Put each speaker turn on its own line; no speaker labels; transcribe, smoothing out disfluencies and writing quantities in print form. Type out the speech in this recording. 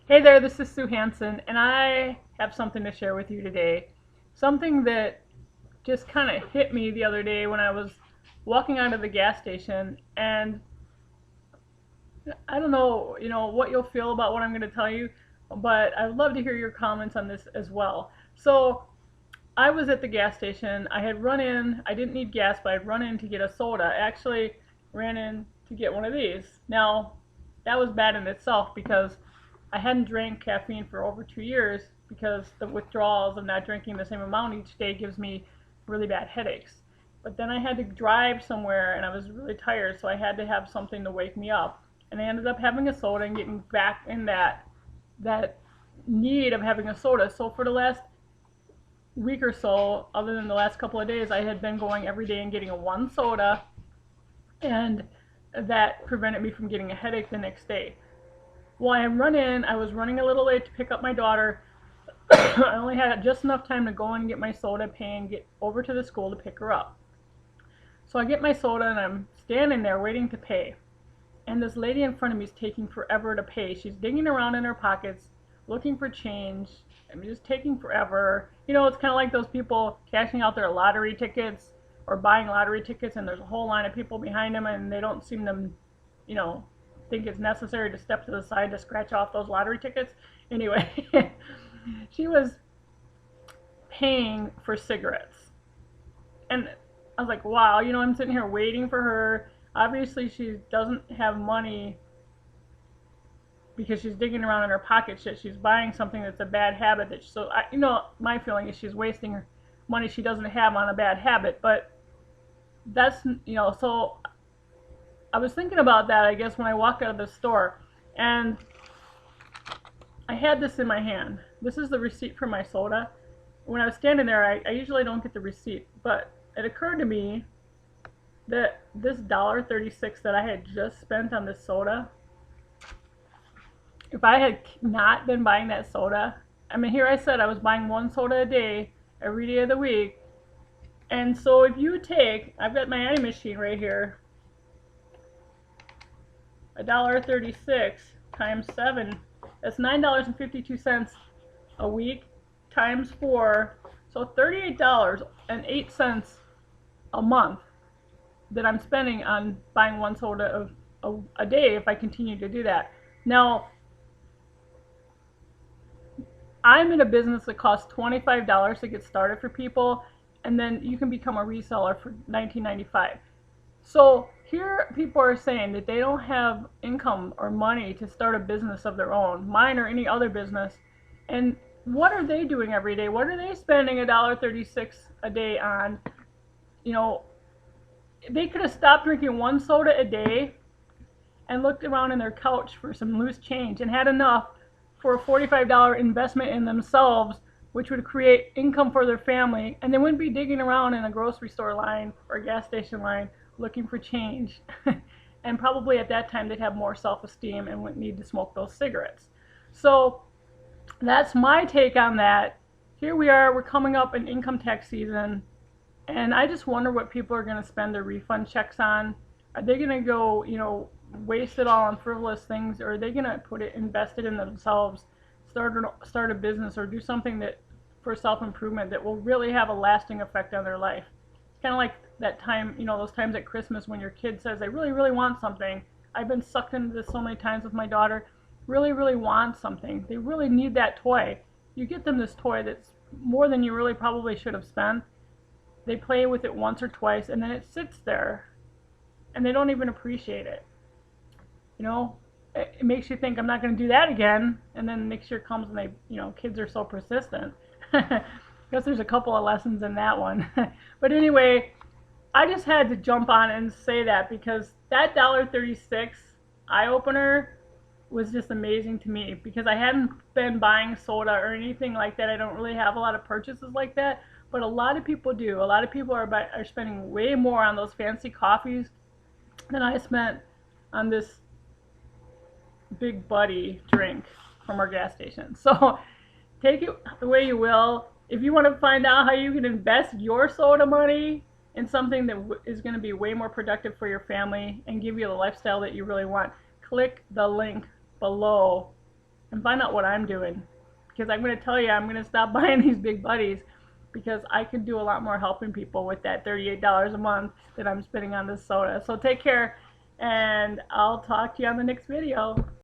Hey there, this is Sue Hansen, and I have something to share with you today. Something that just kind of hit me the other day when I was walking out of the gas station, and I don't know, what you'll feel about what I'm going to tell you, but I'd love to hear your comments on this as well. So, I was at the gas station. I had run in, I didn't need gas, but I'd run in to get a soda. I actually ran in to get one of these. Now, that was bad in itself because I hadn't drank caffeine for over 2 years because the withdrawals of not drinking the same amount each day gives me really bad headaches. But then I had to drive somewhere and I was really tired, so I had to have something to wake me up. And I ended up having a soda and getting back in that need of having a soda. So for the last week or so, other than the last couple of days, I had been going every day and getting a one soda, and that prevented me from getting a headache the next day. Well, I run in, I was running a little late to pick up my daughter. I only had just enough time to go and get my soda, pay, and get over to the school to pick her up. So I get my soda and I'm standing there waiting to pay. And this lady in front of me is taking forever to pay. She's digging around in her pockets, looking for change, and just taking forever. It's kind of like those people cashing out their lottery tickets or buying lottery tickets, and there's a whole line of people behind them, and they don't seem to, you know, think it's necessary to step to the side to scratch off those lottery tickets. Anyway, she was paying for cigarettes. And I was like, wow, I'm sitting here waiting for her. Obviously, she doesn't have money because she's digging around in her pocket shit. She's buying something that's a bad habit. My feeling is she's wasting her money she doesn't have on a bad habit. But so I was thinking about that, I guess, when I walked out of the store. And I had this in my hand. This is the receipt for my soda. When I was standing there, I usually don't get the receipt, but it occurred to me that this $1.36 that I had just spent on this soda, if I had not been buying that soda, I mean, here I said I was buying one soda a day, every day of the week. And so if you take, I've got my Annie machine right here, $1.36 times 7, that's $9.52 a week times 4, so $38.08 a month that I'm spending on buying one soda a day if I continue to do that. Now, I'm in a business that costs $25 to get started for people, and then you can become a reseller for $19.95. So here people are saying that they don't have income or money to start a business of their own, mine or any other business. And what are they doing every day? What are they spending $1.36 a day on? They could have stopped drinking one soda a day and looked around in their couch for some loose change and had enough for a $45 investment in themselves, which would create income for their family, and they wouldn't be digging around in a grocery store line or a gas station line looking for change. And probably at that time they'd have more self-esteem and wouldn't need to smoke those cigarettes. So that's my take on that. Here we are, we're coming up in income tax season, and I just wonder what people are going to spend their refund checks on. Are they going to go, waste it all on frivolous things, or are they going to put it invested in themselves, start a business, or do something that for self-improvement that will really have a lasting effect on their life? It's kind of like that time, those times at Christmas when your kid says they really, really want something. I've been sucked into this so many times with my daughter. Really, really want something. They really need that toy. You get them this toy that's more than you really probably should have spent. They play with it once or twice, and then it sits there, and they don't even appreciate it. It makes you think I'm not going to do that again, and then next year comes and kids are so persistent. I guess there's a couple of lessons in that one. But anyway, I just had to jump on and say that because that $1.36 eye opener was just amazing to me because I hadn't been buying soda or anything like that. I don't really have a lot of purchases like that, but a lot of people do. A lot of people are spending way more on those fancy coffees than I spent on this Big Buddy drink from our gas station. So take it the way you will. If you want to find out how you can invest your soda money in something that is going to be way more productive for your family and give you the lifestyle that you really want, click the link below and find out what I'm doing. Because I'm going to tell you, I'm going to stop buying these big buddies because I could do a lot more helping people with that $38 a month that I'm spending on this soda. So take care, and I'll talk to you on the next video.